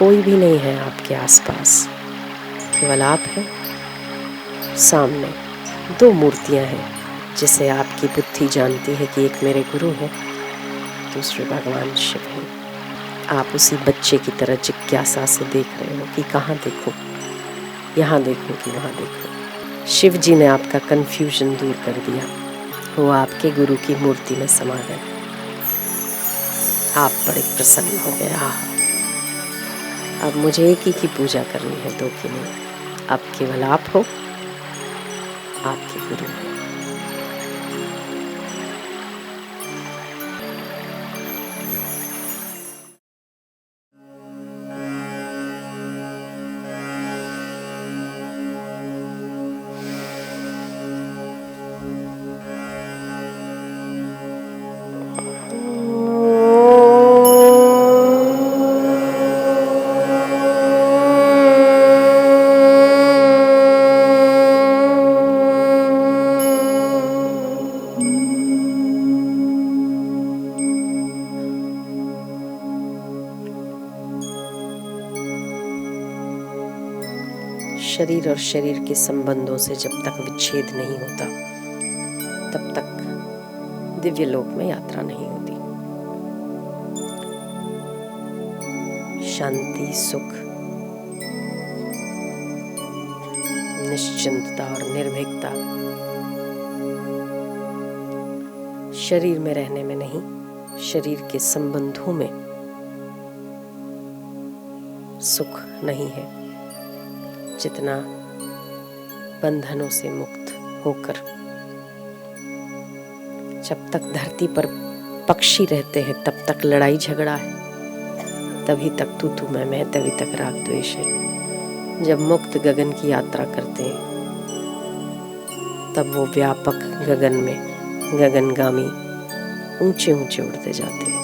कोई भी नहीं है आपके आसपास, केवल आप हैं। सामने दो मूर्तियां हैं जिसे आपकी बुद्धि जानती है कि एक मेरे गुरु हैं, दूसरे भगवान शिव हैं। आप उसी बच्चे की तरह जिज्ञासा से देख रहे हो कि कहाँ देखूं, यहाँ देखूं कि वहाँ देखूं। शिव जी ने आपका कन्फ्यूजन दूर कर दिया, वो आपके गुरु की मूर्ति में समा गए। आप बड़े प्रसन्न हो गए। अब मुझे एक ही की पूजा करनी है, दो की नहीं। अब केवल आप हो, आपके गुरु हैं। शरीर और शरीर के संबंधों से जब तक विच्छेद नहीं होता, तब तक दिव्य लोक में यात्रा नहीं होती। शांति, सुख, निश्चिंतता और निर्भीकता शरीर में रहने में नहीं, शरीर के संबंधों में सुख नहीं है, जितना बंधनों से मुक्त होकर जब तक धरती पर पक्षी रहते हैं तब तक लड़ाई झगड़ा है, तभी तक तू मैं, तभी तक राग द्वेष है। जब मुक्त गगन की यात्रा करते हैं तब वो व्यापक गगन में गगनगामी ऊंचे ऊंचे उड़ते जाते हैं।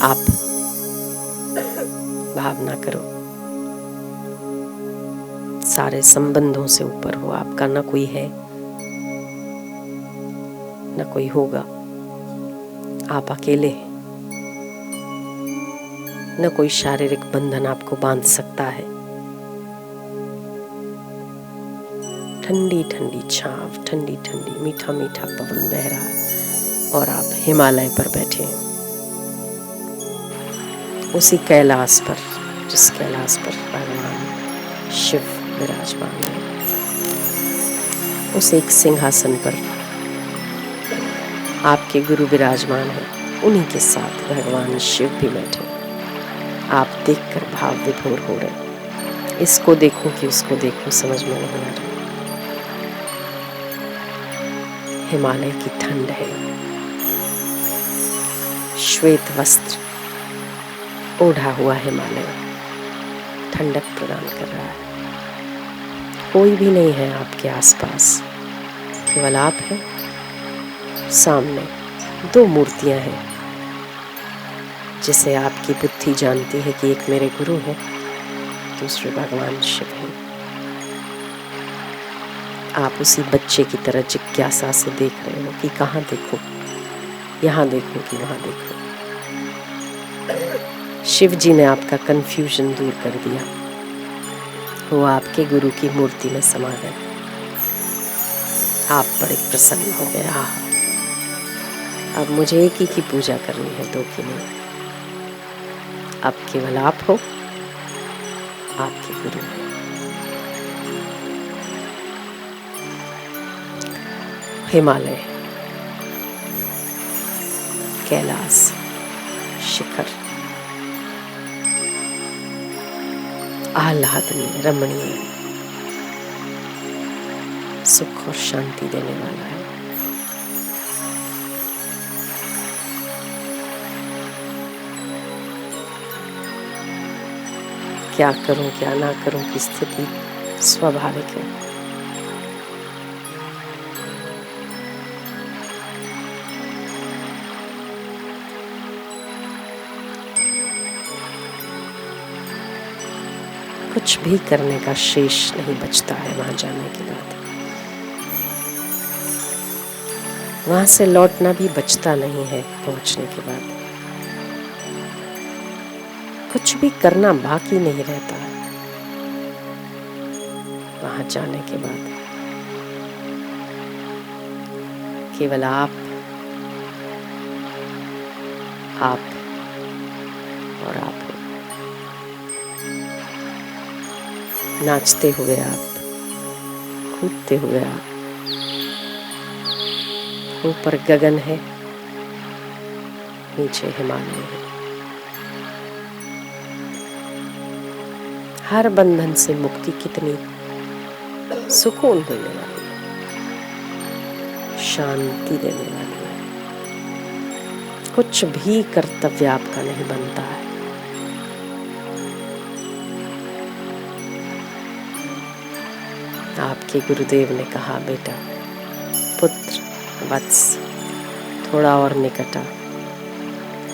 आप भावना करो, सारे संबंधों से ऊपर हो। आपका ना कोई है, ना कोई होगा। आप अकेले हैं, न कोई शारीरिक बंधन आपको बांध सकता है। ठंडी ठंडी छांव, ठंडी ठंडी मीठा मीठा पवन बह रहा है और आप हिमालय पर बैठे हैं, उसी कैलाश पर जिस कैलाश पर भगवान शिव विराजमान है। उस एक सिंहासन पर आपके गुरु विराजमान है, उन्हीं के साथ भगवान शिव भी बैठे। आप देखकर भाव विभोर हो रहे। इसको देखूं कि उसको देखूं समझ में नहीं आ रहा। हिमालय की ठंड है, श्वेत वस्त्र ओढ़ा हुआ हिमालय ठंडक प्रदान कर रहा है। कोई भी नहीं है आपके आसपास, केवल आप हैं। सामने दो मूर्तियां हैं जिसे आपकी बुद्धि जानती है कि एक मेरे गुरु हैं, दूसरे भगवान शिव हैं। आप उसी बच्चे की तरह जिज्ञासा से देख रहे हो कि कहाँ देखूं, यहाँ देखूं कि वहाँ देखूं। शिव जी ने आपका कन्फ्यूजन दूर कर दिया, वो आपके गुरु की मूर्ति में समा गए। आप बड़े प्रसन्न हो गए। अब मुझे एक ही की पूजा करनी है, दो की नहीं। अब केवल आप हो, आपके गुरु हैं। हिमालय, कैलाश, शिखर, आह्लादनीय, रमणीय, सुख और शांति देने वाला है। क्या करूं क्या ना करूं की स्थिति स्वाभाविक है। कुछ भी करने का शेष नहीं बचता है वहां जाने के बाद। वहां से लौटना भी बचता नहीं है पहुंचने के बाद। कुछ भी करना बाकी नहीं रहता है वहां जाने के बाद। केवल आप और आप हो। नाचते हुए आप, कूदते हुए आप। ऊपर गगन है, नीचे हिमालय है। हर बंधन से मुक्ति कितनी सुकून देने वाली है, शांति देने वाली है। कुछ भी कर्तव्य आपका नहीं बनता है। आपके गुरुदेव ने कहा, बेटा पुत्र वत्स, थोड़ा और निकट आ,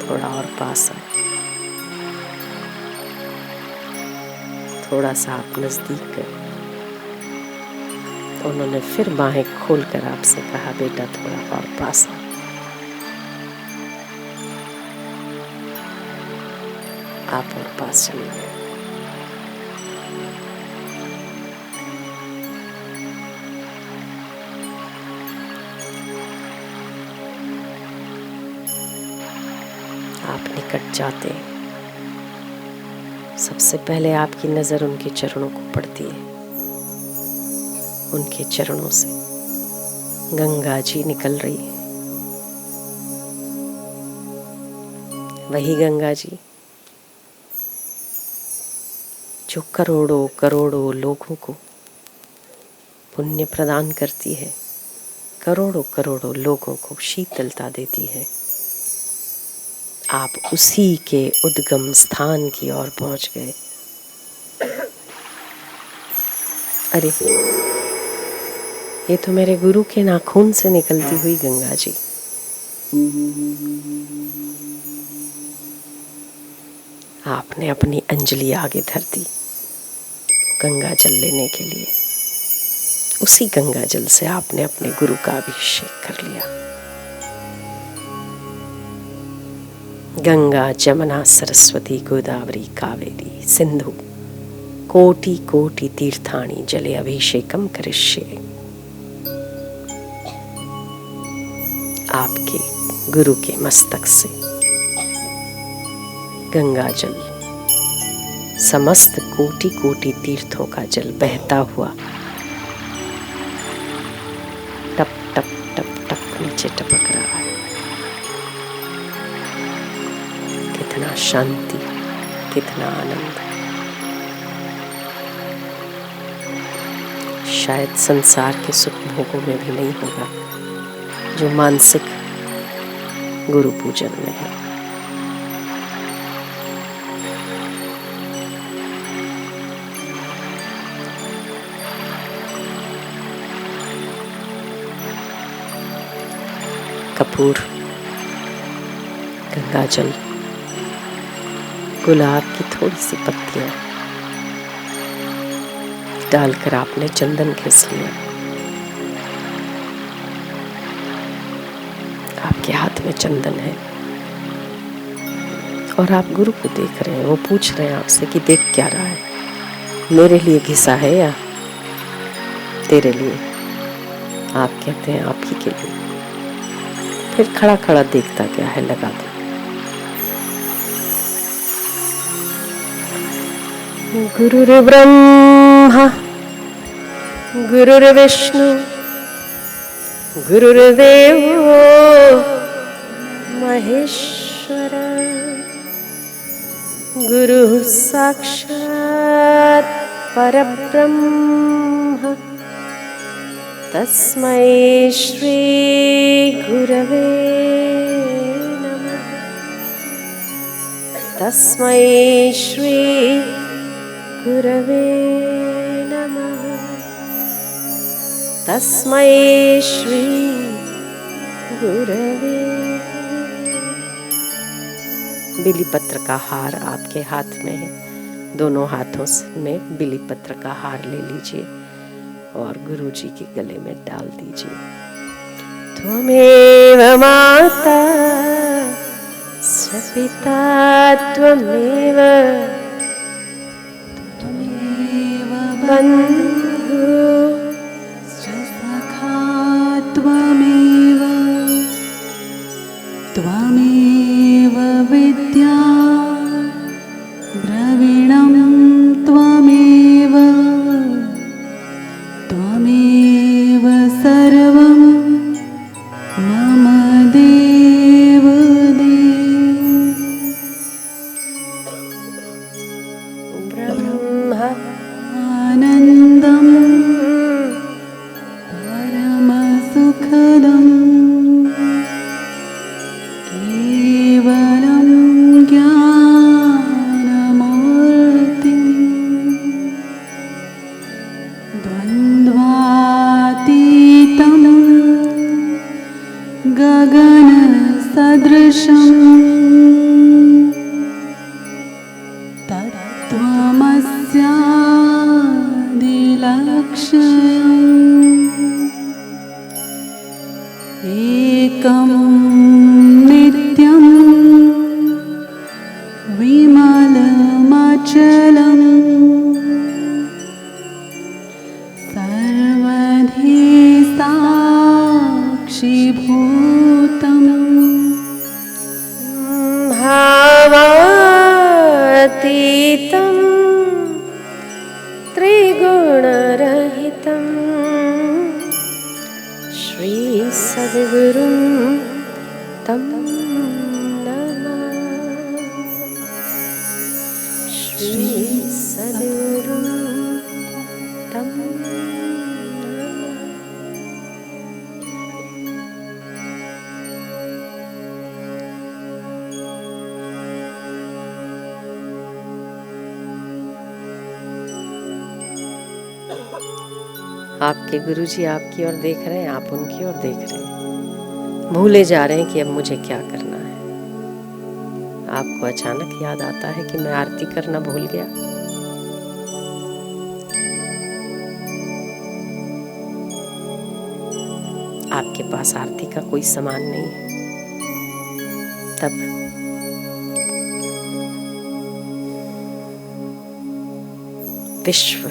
थोड़ा और पास आ, थोड़ा सा आप नजदीक गए। तो उन्होंने फिर बाहें खोलकर आपसे कहा, बेटा थोड़ा और पास आ। आप और पास चले गए। आप निकट जाते, सबसे पहले आपकी नजर उनके चरणों को पड़ती है। उनके चरणों से गंगा जी निकल रही है। वही गंगा जी जो करोड़ों करोड़ों लोगों को पुण्य प्रदान करती है, करोड़ों करोड़ों लोगों को शीतलता देती है। आप उसी के उद्गम स्थान की ओर पहुंच गए। अरे, ये तो मेरे गुरु के नाखून से निकलती हुई गंगा जी। आपने अपनी अंजलि आगे धर दी गंगा जल लेने के लिए। उसी गंगा जल से आपने अपने गुरु का अभिषेक कर लिया। गंगा जमुना सरस्वती गोदावरी कावेरी सिंधु कोटि कोटि तीर्थानि जले अभिषेकम करिष्ये। आपके गुरु के मस्तक से गंगा जल, समस्त कोटि कोटि तीर्थों का जल बहता हुआ टप टप टप टप नीचे टपक रहा है। कितना शांति, कितना आनंद। शायद संसार के सुख भोगों में भी नहीं होगा जो मानसिक गुरु पूजन में है। कपूर, गंगाजल, गुलाब की थोड़ी सी पत्तियां डालकर आपने चंदन घिस लिया। आपके हाथ में चंदन है और आप गुरु को देख रहे हैं। वो पूछ रहे हैं आपसे कि देख क्या रहा है, मेरे लिए घिसा है या तेरे लिए? आप कहते हैं आप ही के लिए। फिर खड़ा खड़ा देखता क्या है, लगा दो। गुरुर्ब्रह्मा गुरुर्विष्णु गुरुर्देवो महेश्वर, गुरुः साक्षात् परब्रह्म, तस्मै श्री गुरवे नमः। तस्मै श्री गुरवे नमः। तस्मै श्री गुरवे। बिलीपत्र का हार आपके हाथ में है। दोनों हाथों में बिलीपत्र का हार ले लीजिए और गुरु जी के गले में डाल दीजिए। त्वमेव माता च पिता त्वमेव बन्धु च सखा त्वमेव त्वमेव विद्या द्रविणं त्वमेव त्वमेव सर्वं मम देव ब्रह्म आनन्दं परमसुखदम् केवलं ज्ञानमूर्तिं द्वन्द्वातीतं गगनसदृशम् तत्त्वमस्यादिलक्ष्यम् एकं नित्यं विमलमचलं सर्वधी साक्षिभूतम् भावातीतं त्रिगुणरहितं श्री सद्गुरुं तं नमः। श्री सद्गुरुं तं नमः। आपके गुरुजी आपकी ओर देख रहे हैं, आप उनकी ओर देख रहे हैं, भूले जा रहे हैं कि अब मुझे क्या करना है। आपको अचानक याद आता है कि मैं आरती करना भूल गया। आपके पास आरती का कोई सामान नहीं है। तब विश्व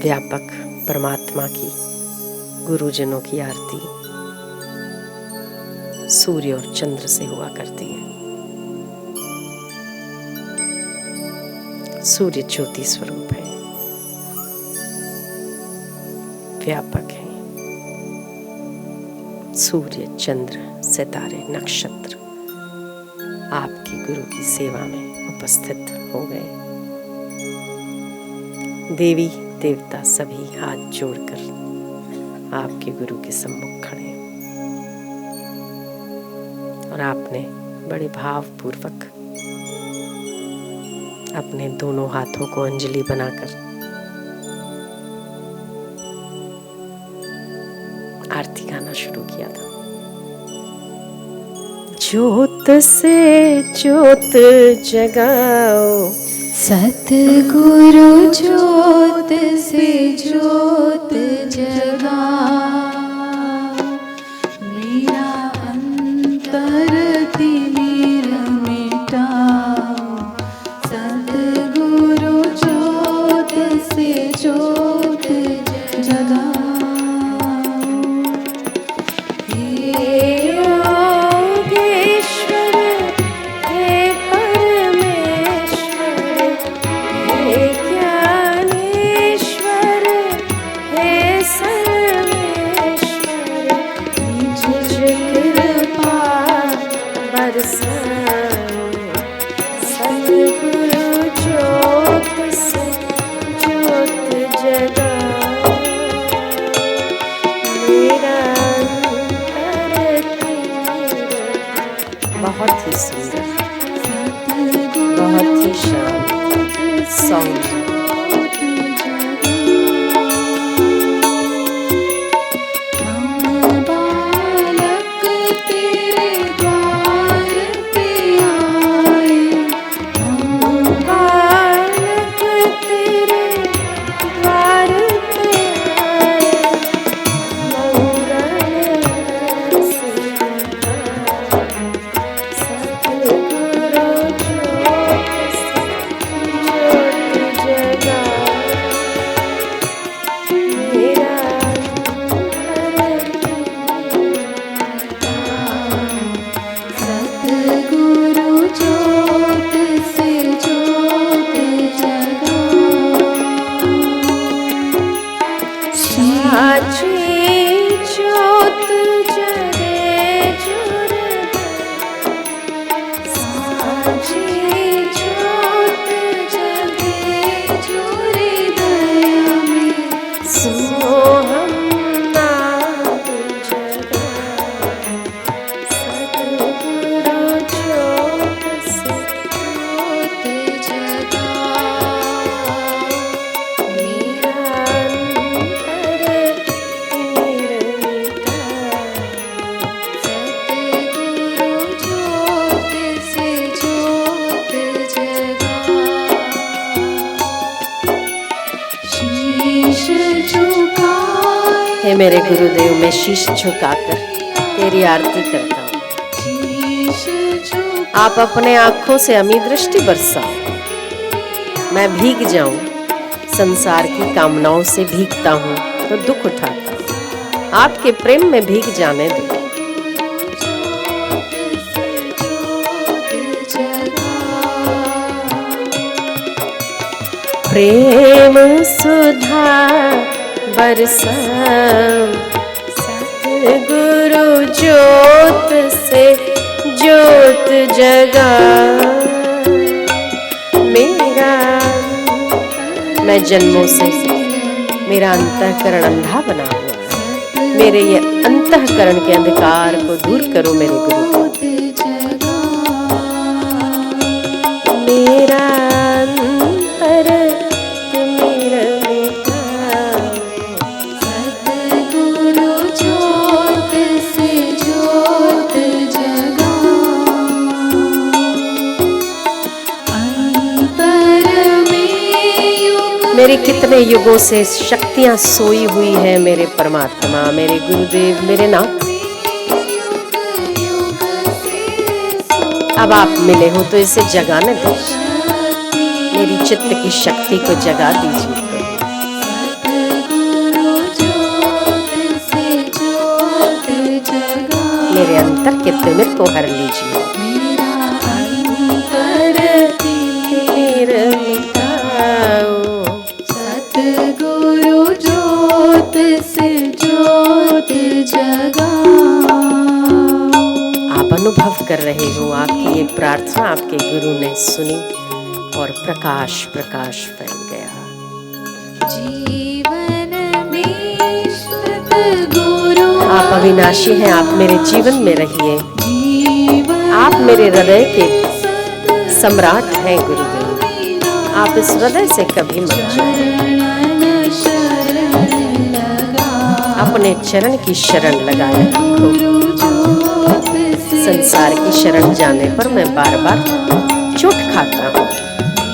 व्यापक परमात्मा की गुरुजनों की आरती सूर्य और चंद्र से हुआ करती है। सूर्य ज्योति स्वरूप है, व्यापक है। सूर्य, चंद्र, सितारे, नक्षत्र आपकी गुरु की सेवा में उपस्थित हो गए। देवी देवता सभी हाथ जोड़कर आपके गुरु के सम्मुख खड़े हैं और आपने बड़े भावपूर्वक अपने दोनों हाथों को अंजलि बनाकर आरती गाना शुरू किया था। ज्योत से ज्योत जगाओ, सतगुरु ज्योत से ज्योत जगा, मेरा अंतर तिमिर मिटाओ। सतगुरु ज्योत से ज्योत जगा, बहुत ही सुंदर, बहुत ही शांत साउंड। हे मेरे गुरुदेव, मैं शीश झुकाकर तेरी आरती करता हूँ। आप अपने आंखों से अमी दृष्टि बरसाओ, मैं भीग जाऊं, संसार की कामनाओं से भीगता हूँ तो दुख उठाता हूँ, आपके प्रेम में भीग जाने दो। प्रेम सुधा बरसाओ, सतगुरु ज्योत से ज्योत जगा। मेरा मैं जन्मों से मेरा अंतःकरण अंधा बना हुआ है, मेरे ये अंतःकरण के अंधकार को दूर करो मेरे गुरु। मेरा अंतर मेरा सतगुरु ज्योत से ज्योत जगा। अंतर में युग मेरे कितने युगों से शक्तियां सोई हुई है मेरे परमात्मा, मेरे गुरुदेव, मेरे नाथ। अब आप मिले हो तो इसे जगाने दो, मेरी चित्त की शक्ति को जगा दीजिए। मेरे अंतर के तिमिर को हर लीजिए। सतगुरु ज्योत से ज्योत जगा। आप अनुभव कर रहे हो, आपकी ये प्रार्थना आपके गुरु ने सुनी और प्रकाश प्रकाश फैल गया। जीवन में सतगुरु आप अविनाशी हैं, आप मेरे जीवन में रहिए। जीवन आप मेरे हृदय के सम्राट हैं गुरुदेव, आप इस हृदय से कभी मत जाओ। अपने चरण की शरण लगाए रखो। संसार की शरण जाने पर मैं बार बार चोट खाता हूँ,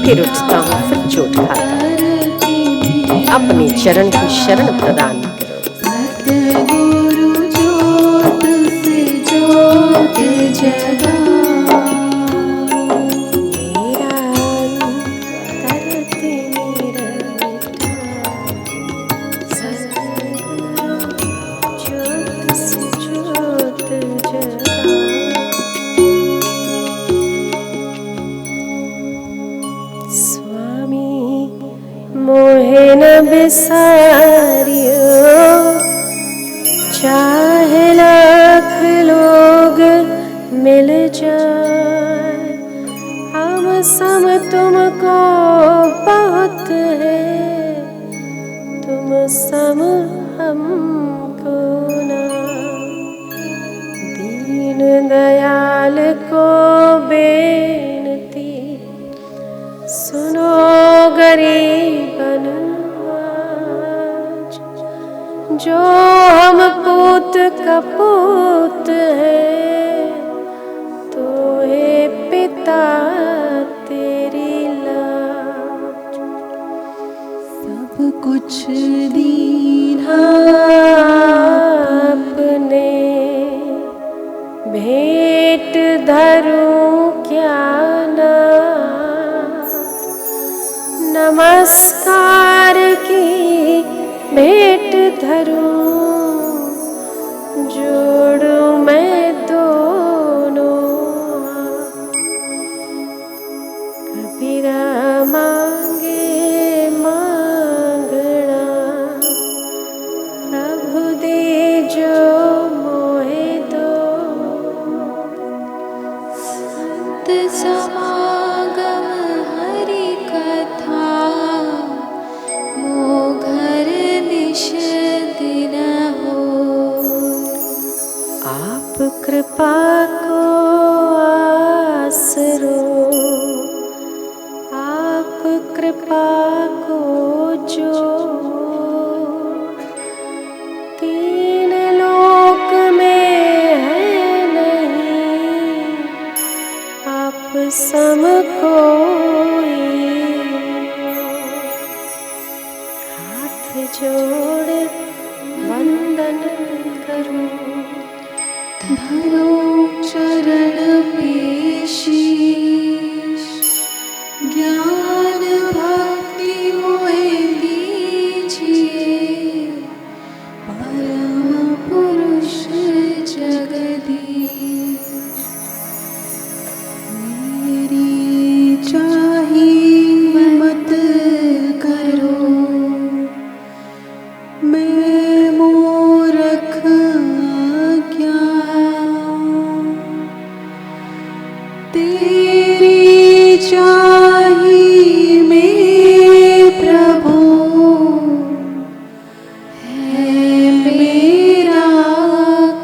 फिर उठता हूँ, फिर चोट खाता हूँ। अपने चरण की शरण प्रदान करो। सतगुरु ज्योत से ज्योत जगा। मोहे न बिसारियो, चाहे लाख लोग मिल जाए, हम सम तुमको बहुत है, तुम सम हमको ना। दीन दयाल को बेनती सुनो गरीबन आज, जो हम पूत कपूत है, तो हे पिता तेरी लाज। सब कुछ दीना आपने भेंट धरूं क्या ना, नमस्कार की भेंट धरूं, जोड़ूं मैं दोनों। कबीरा मांगे मांगना, प्रभु दे जो मोहे दो। संत समागम हरि कथा, मोघर निश दिन हो। आप कृपा को आसरो, आप कृपा को जो, तीन लोक में है नहीं, आप सम कोई। हाथ जोड़ वंदन करूं। धरो चरण पेशीश, ज्ञान भक्ति मोहे दीजिए, परम पुरुष जगदीश। मेरी चाही मत करो, मैं मूर्ख अज्ञान। तेरी चाही में प्रभु, है मेरा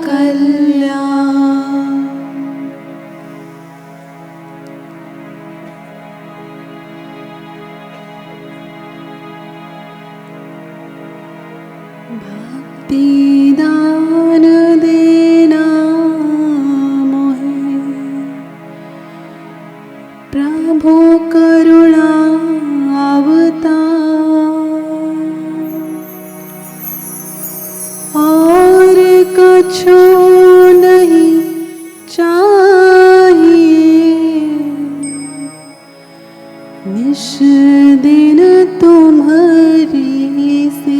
कल्याण। भक्ति दान देना मोहे, प्रभु करुणा अवतार। और कछु नहीं चाहिए, निश दिन तुम्हारी से।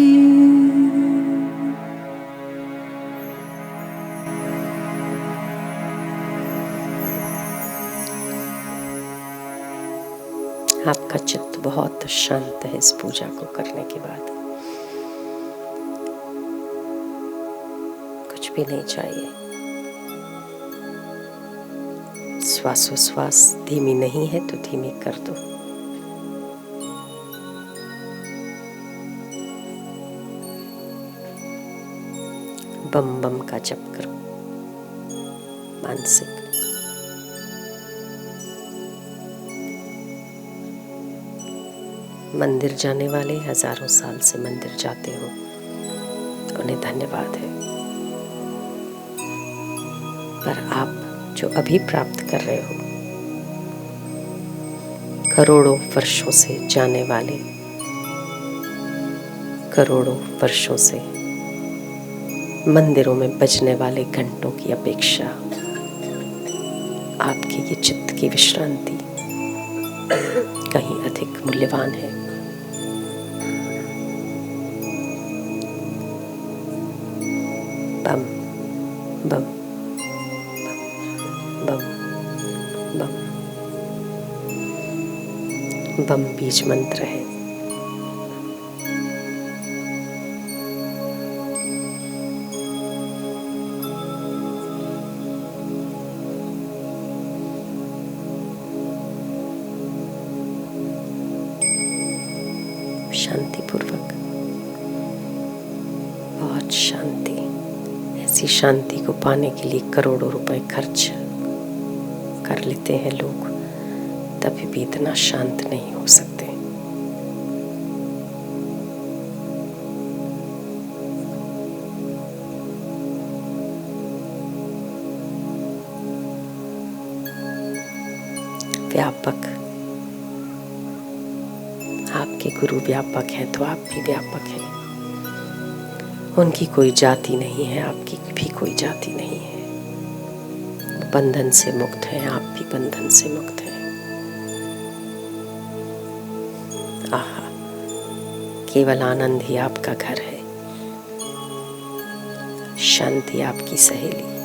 आपका चित्त बहुत शांत है इस पूजा को करने के बाद। कुछ भी नहीं चाहिए। श्वासोश्वास धीमी नहीं है तो धीमी कर दो। बम बम का जप करो मानसिक। मंदिर जाने वाले हजारों साल से मंदिर जाते हो, उन्हें धन्यवाद है। पर आप जो अभी प्राप्त कर रहे हो, करोड़ों वर्षों से जाने वाले, करोड़ों वर्षों से मंदिरों में बजने वाले घंटों की अपेक्षा आपकी ये चित्त की विश्रांति कहीं अधिक मूल्यवान है। बम बम बम बम बम बीज मंत्र है। शांतिपूर्वक, बहुत शांति। ऐसी शांति को पाने के लिए करोड़ों रुपए खर्च कर लेते हैं लोग, तभी भी इतना शांत नहीं हो सकते। व्यापक, आपके गुरु व्यापक है तो आप भी व्यापक हैं। उनकी कोई जाति नहीं है, आपकी भी कोई जाति नहीं है। बंधन से मुक्त हैं, आप भी बंधन से मुक्त हैं। आहा, केवल आनंद ही आपका घर है, शांति आपकी सहेली।